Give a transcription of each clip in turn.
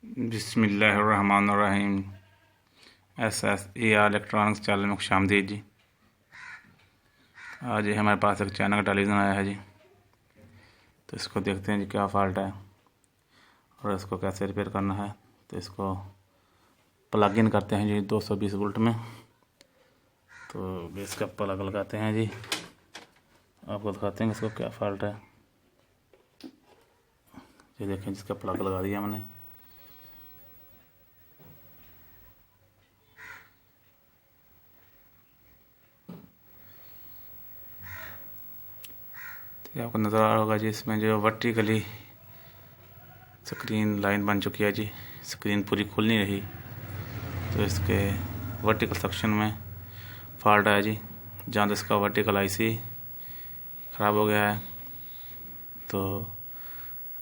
बिस्मिल्लाहिर्रहमानिर्रहीम। SSAR electronics channel में खुशामदीद जी। आज ये हमारे पास एक चाइना का टेलीविज़न आया है जी, तो इसको देखते हैं जी क्या फ़ाल्ट है और इसको कैसे रिपेयर करना है। तो इसको प्लग इन करते हैं जी 220 वोल्ट में। तो इसका प्लग लगाते हैं जी, आपको दिखाते हैं इसको क्या फ़ाल्ट है। ये देखें जिसका प्लग लगा दिया मैंने। तो आपको नज़र आ रहा होगा जी, इसमें जो वर्टिकली स्क्रीन लाइन बन चुकी है जी, स्क्रीन पूरी खुल नहीं रही। तो इसके वर्टिकल सेक्शन में फॉल्ट है जी, जहाँ इसका वर्टिकल आईसी ख़राब हो गया है। तो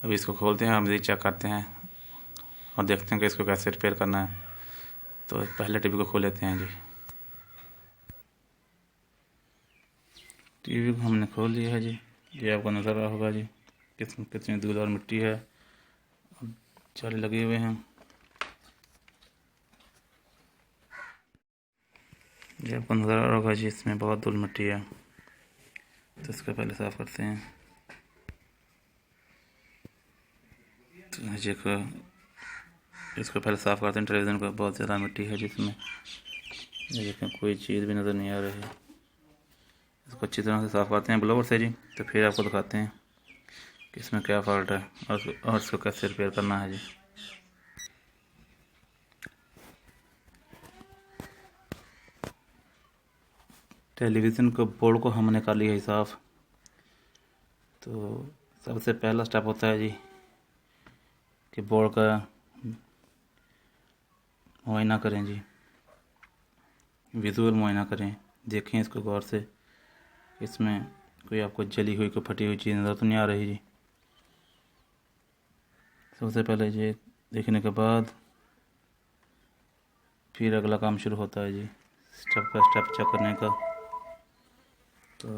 अभी इसको खोलते हैं और मज़ीद चेक करते हैं और देखते हैं कि इसको कैसे रिपेयर करना है। तो पहले टीवी को खोल लेते हैं जी। टीवी को हमने खोल लिया है जी, ये आपको नज़र आ रहा होगा जी कितनी धूल और मिट्टी है, जाली लगे हुए हैं। ये आपको नज़र आ रहा होगा जी, इसमें बहुत धूल मिट्टी है। तो इसको पहले साफ़ करते हैं। तो इसको पहले साफ़ करते हैं। टेलीविज़न पर बहुत ज़्यादा मिट्टी है जिसमें ये देखें कोई चीज़ भी नज़र नहीं आ रही है। इसको अच्छी तरह से साफ़ करते हैं ब्लोवर से जी। तो फिर आपको दिखाते हैं कि इसमें क्या फ़ॉल्ट है और इसको कैसे रिपेयर करना है जी। टेलीविज़न को बोर्ड को हमने कर लिया है साफ़। तो सबसे पहला स्टेप होता है जी कि बोर्ड का मुआयना करें जी, विजुअल मुआयना करें। देखें इसको गौर से, इसमें कोई आपको जली हुई कोई फटी हुई चीज़ नज़र तो नहीं आ रही जी। सबसे पहले ये देखने के बाद फिर अगला काम शुरू होता है जी, स्टेप बाय स्टेप चेक करने का। तो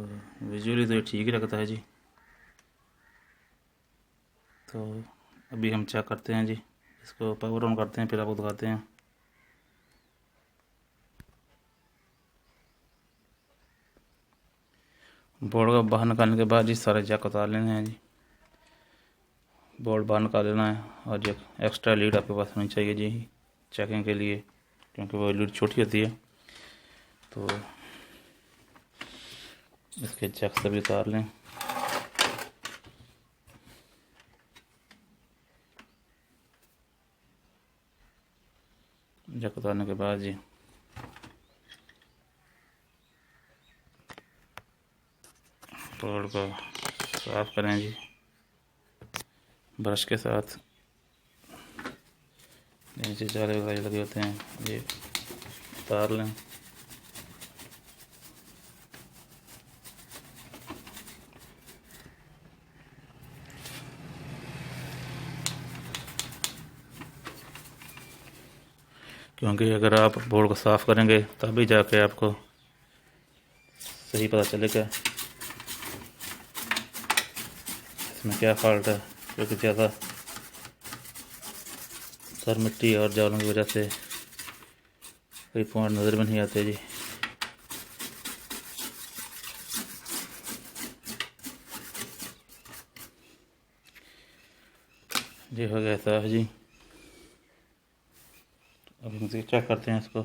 विजुअली तो ये ठीक ही लगता है जी। तो अभी हम चेक करते हैं जी, इसको पावर ऑन करते हैं फिर आपको दिखाते हैं। बोर्ड का बाहर निकालने के बाद जी सारे जैक उतार लेने हैं जी। बोर्ड बाहर निकाल लेना है और जो एक्स्ट्रा लीड आपके पास होनी चाहिए जी चेकिंग के लिए, क्योंकि वो लीड छोटी होती है। तो इसके जैक सभी उतार लें। जैक उतारने के बाद जी बोर्ड को साफ करें जी ब्रश के साथ। नीचे जाले वगैरह लगे होते हैं ये उतार लें। क्योंकि अगर आप बोर्ड को साफ़ करेंगे तभी जाके आपको सही पता चलेगा इसमें क्या फ़ॉल्ट है। क्योंकि ज़्यादा सर मिट्टी और जालों की वजह से कोई पॉइंट नज़र में नहीं आते जी। ये हो गया साफ जी। अभी मुझे चेक करते हैं इसको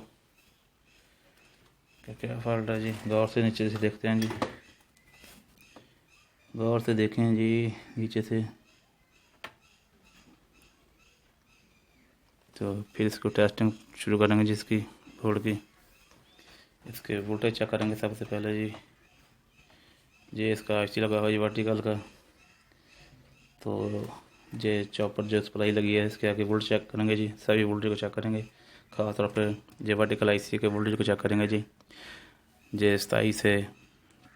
क्या फ़ॉल्ट है जी। गौर से नीचे से देखते हैं जी, गौर से देखें जी नीचे से। तो फिर इसको टेस्टिंग शुरू करेंगे जिसकी बोर्ड की। इसके वोल्टेज चेक करेंगे सबसे पहले जी। ये इसका आईसी लगा हुआ है वर्टिकल का। तो ये चॉपर जो सप्लाई लगी है इसके आगे वोल्ट चेक करेंगे जी, सभी वोल्टेज को चेक करेंगे। ख़ास तौर पर ये वर्टिकल आईसी के वोल्टेज को चेक करेंगे जी। ये 27 से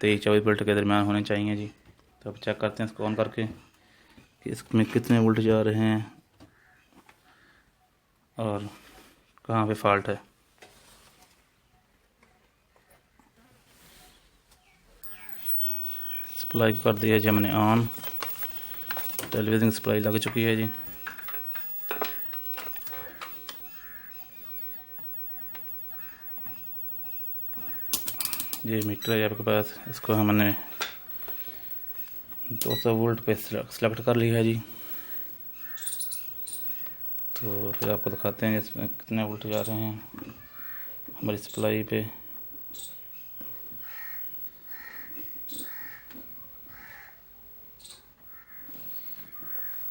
23-24 वोल्ट के दरमियान होने चाहिए जी। तो अब चेक करते हैं इसको ऑन करके कि इसमें कितने वोल्टेज आ रहे हैं और कहाँ पे फॉल्ट है। सप्लाई कर दी है जी हमने ऑन। टेलीविज़न की सप्लाई लग चुकी है जी। ये मीटर है आपके पास, इसको हमने 200 वोल्ट पे सेलेक्ट कर लिया है जी। तो फिर आपको दिखाते हैं इसमें कितने वोल्टेज आ रहे हैं हमारी सप्लाई पे।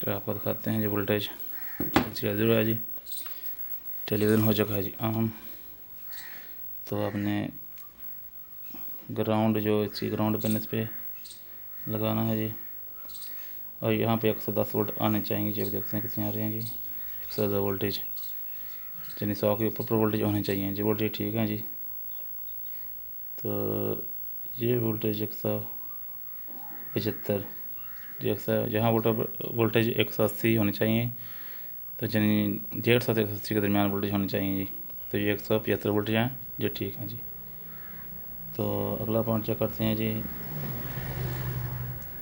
तो आपको दिखाते हैं जी वोल्टेज 0 है जी। टेलीविज़न हो चुका है जी ऑन। तो आपने ग्राउंड जो इसी ग्राउंड पिन इस पे लगाना है जी। और यहाँ पे 110 वोल्ट आने चाहिए जी। अब देखते हैं कितने आ रहे हैं जी। 110 वोल्टेज, यानी 100 के ऊपर वोल्टेज होने चाहिए जी। वोल्टेज ठीक है जी। तो ये वोल्टेज 175, जहाँ वोल्टेज 180 होने चाहिए, तो यानी 150 से 180 के दरमियान वोल्टेज होने चाहिए जी। तो ये 175 वोल्टेज हैं जो ठीक है जी। तो अगला पॉइंट चेक करते हैं जी।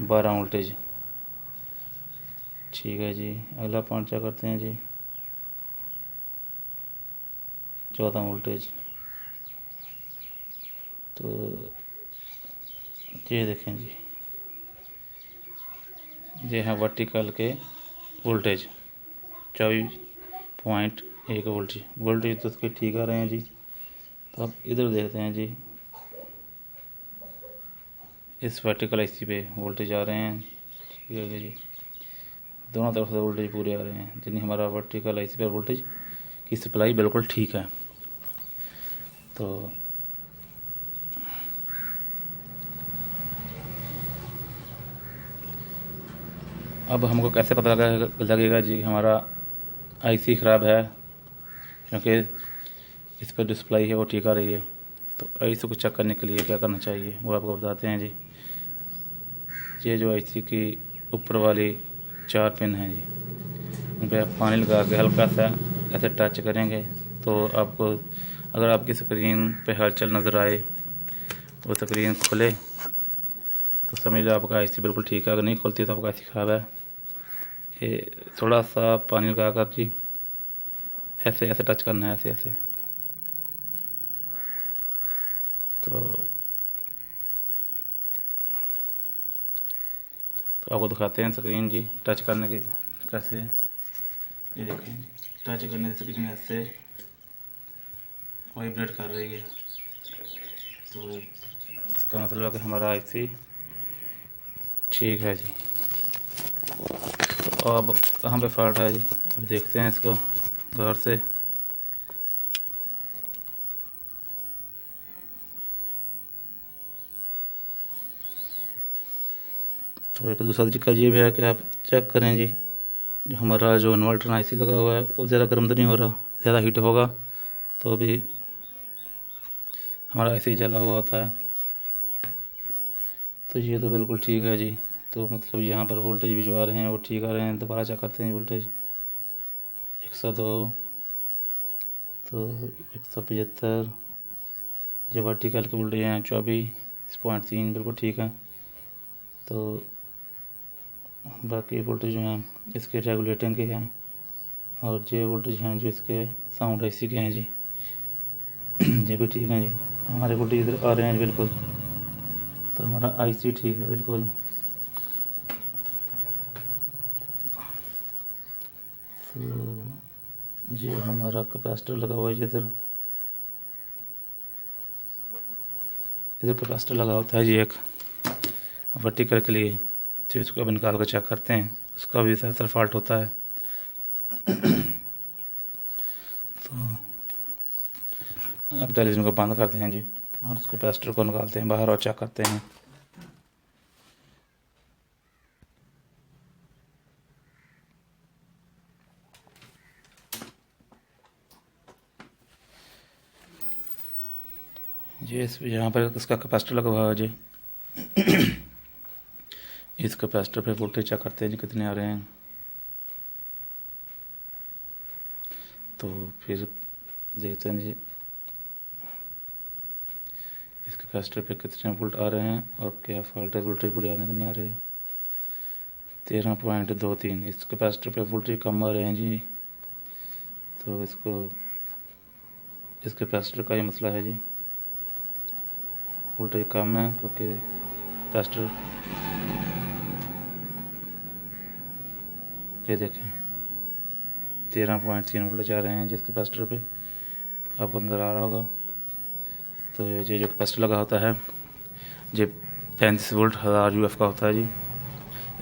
12 वोल्टेज ठीक है जी। अगला पॉइंट चेक करते हैं जी। 14 वोल्टेज। तो ये देखें जी, ये है वर्टिकल के वोल्टेज 24.1 वोल्टेज तो उसके ठीक आ रहे हैं जी। तो अब इधर देखते हैं जी, इस वर्टिकल आईसी पे वोल्टेज आ रहे हैं ठीक है जी। दोनों तरफ से वोल्टेज पूरे आ रहे हैं, यानी हमारा वर्टिकल आईसी पर वोल्टेज की सप्लाई बिल्कुल ठीक है। तो अब हमको कैसे पता लगेगा जी कि हमारा आईसी ख़राब है, क्योंकि इस पर जो सप्लाई है वो ठीक आ रही है। तो आईसी को चेक करने के लिए क्या करना चाहिए वो आपको बताते हैं जी। ये जो आईसी की ऊपर वाली 4 पिन हैं जी, उन पर पानी लगा के हल्का सा ऐसे टच करेंगे तो आपको, अगर आपकी स्क्रीन पे हलचल नज़र आए, वो स्क्रीन खुले तो समझ लो आपका आईसी बिल्कुल ठीक है। अगर नहीं खुलती तो आपका आईसी ख़राब है। ये थोड़ा सा पानी लगा कर जी ऐसे ऐसे टच करना है, ऐसे ऐसे। तो आपको दिखाते हैं स्क्रीन जी टच करने की कैसे। ये देखें जी, टच करने से स्क्रीन ऐसे वाइब्रेट कर रही है। तो इसका मतलब है कि हमारा आईसी ठीक है जी। तो अब कहाँ पे फॉल्ट है जी, अब देखते हैं इसको गौर से। तो एक दूसरा तरीका ये भी है कि आप चेक करें जी, जो हमारा जो इन्वर्टर आईसी लगा हुआ है वो ज़्यादा गर्म तो नहीं हो रहा, ज़्यादा हीट होगा तो भी हमारा आईसी जला हुआ होता है। तो ये तो बिल्कुल ठीक है जी। तो मतलब यहाँ पर वोल्टेज भी जो आ रहे हैं वो ठीक आ रहे हैं। दोबारा चेक करते हैं वोल्टेज 102, तो 175, जो वर्टिकल के वोल्टेज हैं 24.3 बिल्कुल ठीक है। तो बाकी वोल्टेज जो हैं इसके रेगुलेटिंग के हैं, और ये वोल्टेज हैं जो इसके साउंड आईसी के हैं जी, ये भी ठीक हैं जी। हमारे वोल्टेज इधर आ रहे हैं बिल्कुल, तो हमारा आईसी ठीक है बिल्कुल। तो ये हमारा कैपेसिटर लगा हुआ है इधर, कैपेसिटर लगा होता है जी एक वर्टिकल के लिए। तो इसको अब निकाल कर चेक करते हैं, उसका भी ज़्यादातर फॉल्ट होता है। तो अब टेलीविज़न को बंद करते हैं जी और उसके कैपेसिटर को निकालते हैं बाहर और चेक करते हैं। ये यहाँ पर इसका कैपेसिटर लगा हुआ है जी। इस कैपेसिटर पे वोल्टेज चेक करते हैं जी कितने आ रहे हैं। तो फिर देखते हैं जी इस कैपेसिटर पे कितने वोल्ट आ रहे हैं और क्या फॉल्ट है, वोल्टेज पूरे आने का नहीं आ रहे। 13.23 इस कैपेसिटर पे वोल्टेज कम आ रहे हैं जी। तो इस कैपेसिटर का ही मसला है जी। वोल्टेज कम है क्योंकि कैपेसिटर ये देखें 13.3 वोल्ट जा रहे हैं जिस कैपेसिटर पे आपको नज़र आ रहा होगा। तो ये जो कैपेसिटर लगा होता है ये 35 वोल्ट 1000 UF का होता है जी।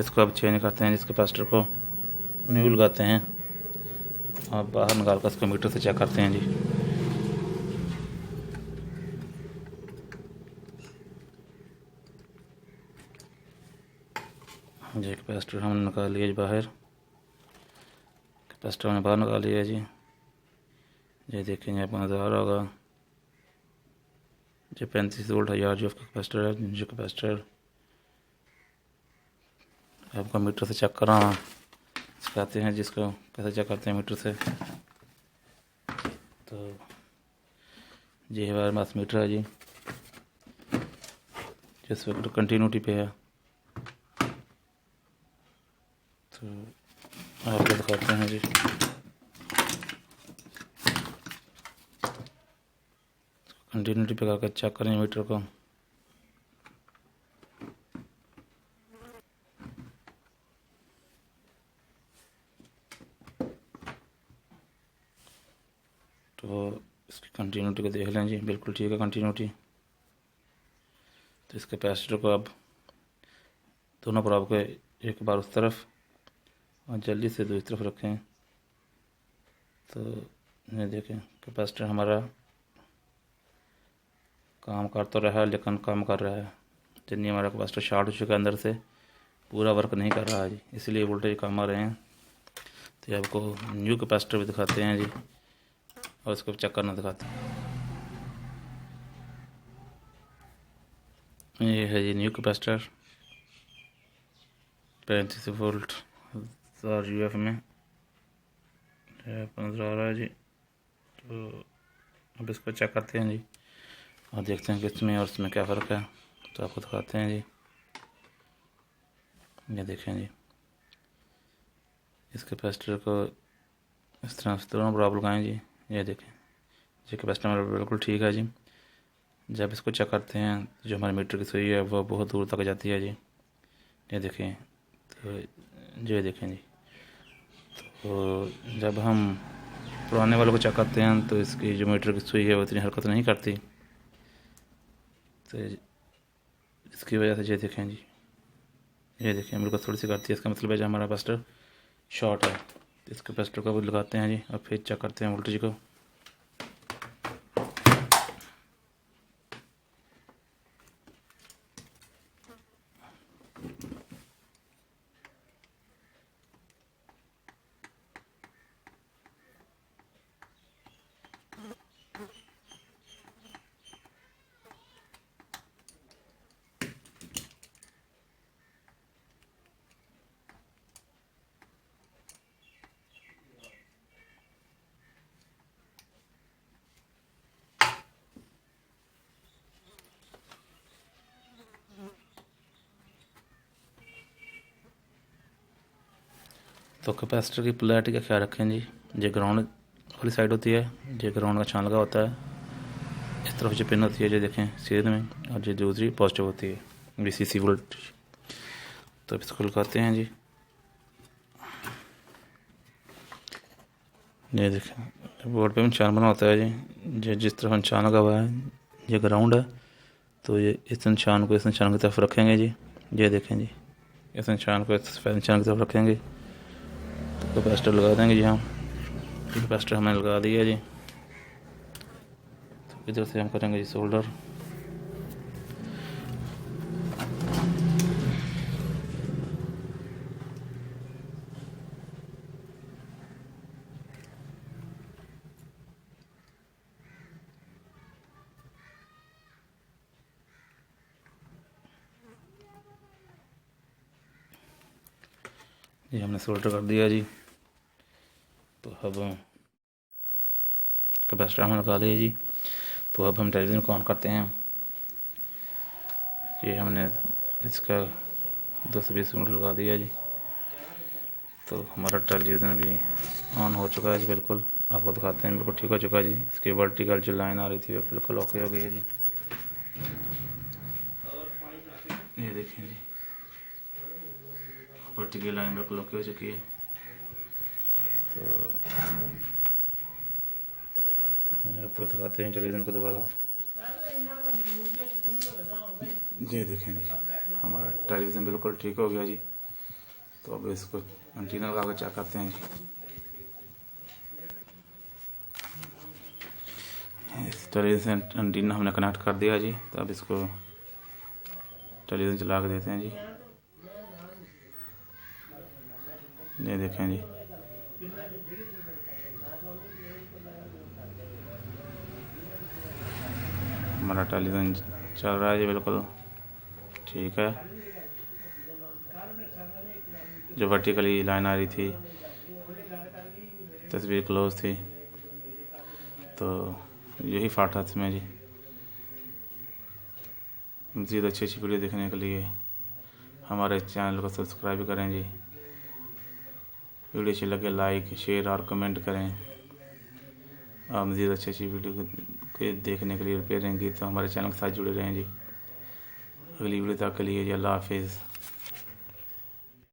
इसको अब चेंज करते हैं, जिस कैपेसिटर को न्यू लगाते हैं और बाहर निकाल कर इसको मीटर से चेक करते हैं जी। ये कैपेसिटर हमने निकाल लिया जी बाहर, कैपेसिटर हमने बाहर निकाल लिया जी। ये देखेंगे आपको नज़र आ रहा होगा जो 35 वोल्ट 1000 UF का कैपेसिटर है। जो कैपेसिटर आपको मीटर से चेक कराना सिखाते हैं, जिसको कैसे चेक करते हैं मीटर से। तो ये हमारे पास मीटर है जी, जिस वक्त कंटिन्यूटी पे है। तो आपको दिखाते हैं जी। कंटिन्यूटी पे करके चेक करें मीटर को। तो इसकी कंटिन्यूटी को देख लें जी, बिल्कुल ठीक है कंटिन्यूटी। तो इस कैपेसिटर को अब दोनों प्रॉब को एक बार उस तरफ और जल्दी से दूसरी तरफ रखें। तो ये देखें कैपेसिटर हमारा काम कर तो रहा है लेकिन कम कर रहा है, जितनी हमारा कैपेसिटर शॉर्ट हो चुका है अंदर से, पूरा वर्क नहीं कर रहा है जी, इसलिए वोल्टेज कम आ रहे हैं। तो आपको न्यू कैपेसिटर भी दिखाते हैं जी और इसको चेक करना दिखाते हैं। ये है जी न्यू कैपेसिटर 35 वोल्ट 1000 UF में नज़र आ रहा है जी। तो अब इसको चेक करते हैं जी और देखते हैं कि इसमें और इसमें क्या फ़र्क है। तो आपको दिखाते हैं जी। ये देखें जी, इस कैपेसिटर को इस तरह से दोनों बराबर लगाएं जी। ये देखें ये कैपेसिटर हमारा बिल्कुल ठीक है जी। जब इसको चेक करते हैं जो हमारे मीटर की सुई है वो बहुत दूर तक जाती है जी। ये देखें, तो ये देखें जी। तो जब हम पुराने वालों को चेक करते हैं तो इसकी जो मीटर की सुई है वो इतनी हरकत नहीं करती। तो इसकी वजह से ये देखें जी, ये देखें बिल्कुल थोड़ी सी करती है। इसका मतलब है जो हमारा कैपेसिटर शॉर्ट है। इस कैपेसिटर को भी लगाते हैं जी और फिर चेक करते हैं वोल्टेज को। तो कैपेसिटर की पोलैरिटी का ख्याल रखें जी। ये ग्राउंड वाली साइड होती है, ये ग्राउंड का छान लगा होता है। इस तरफ जो पिन होती है जो देखें सीधे में, और ये दूसरी पॉजिटिव होती है VCC वोल्ट। तो इसको लगाते हैं जी। ये देखें बोर्ड पे निशान बना होता है जी। ये जिस तरफ निशान लगा हुआ है ये ग्राउंड है, तो ये इस निशान को इस निशान की तरफ रखेंगे जी। ये देखें जी, इस निशान को इस निशान की तरफ रखेंगे। कैपेसिटर लगा देंगे जी हम। कैपेसिटर हमने लगा दिया जी। तो इधर से हम करेंगे जी सोल्डर। ये हमने सोल्डर कर दिया जी। तो अब कैपेसिटर हमने लगा दिया जी। तो अब हम टेलीविज़न को ऑन करते हैं। ये हमने इसका 220 वोल्ट लगा दिया जी। तो हमारा टेलीविज़न भी ऑन हो चुका है जी। बिल्कुल आपको दिखाते हैं, बिल्कुल ठीक हो चुका है जी। इसकी वर्टिकल जो लाइन आ रही थी वो बिल्कुल ओके हो गई है जी। ये देखें जी, वर्टिकल लाइन बिल्कुल ओके हो चुकी है। तो आपको दिखाते हैं टेलीविज़न को दोबारा। ये देखें जी, हमारा टेलीविज़न बिल्कुल ठीक हो गया जी। तो अब इसको एंटीना लगा कर चेक करते हैं जी। इस टेलीविज़न एंटीना हमने कनेक्ट कर दिया जी। तो अब इसको टेलीविज़न चला के देते हैं जी। ये देखें जी, हमारा टेलीविज़न चल रहा है जी, बिल्कुल ठीक है। जो वर्टिकली लाइन आ रही थी, तस्वीर क्लोज थी, तो यही फॉल्ट है इसमें जी। मज़ीद अच्छी अच्छी वीडियो देखने के लिए हमारे चैनल को सब्सक्राइब करें जी। वीडियो अच्छी लगे लाइक शेयर और कमेंट करें। और मज़ीद अच्छी अच्छी वीडियो के देखने के लिए रिपेयरिंग की तो हमारे चैनल के साथ जुड़े रहें जी। अगली वीडियो तक के लिए जी अल्लाह हाफिज़।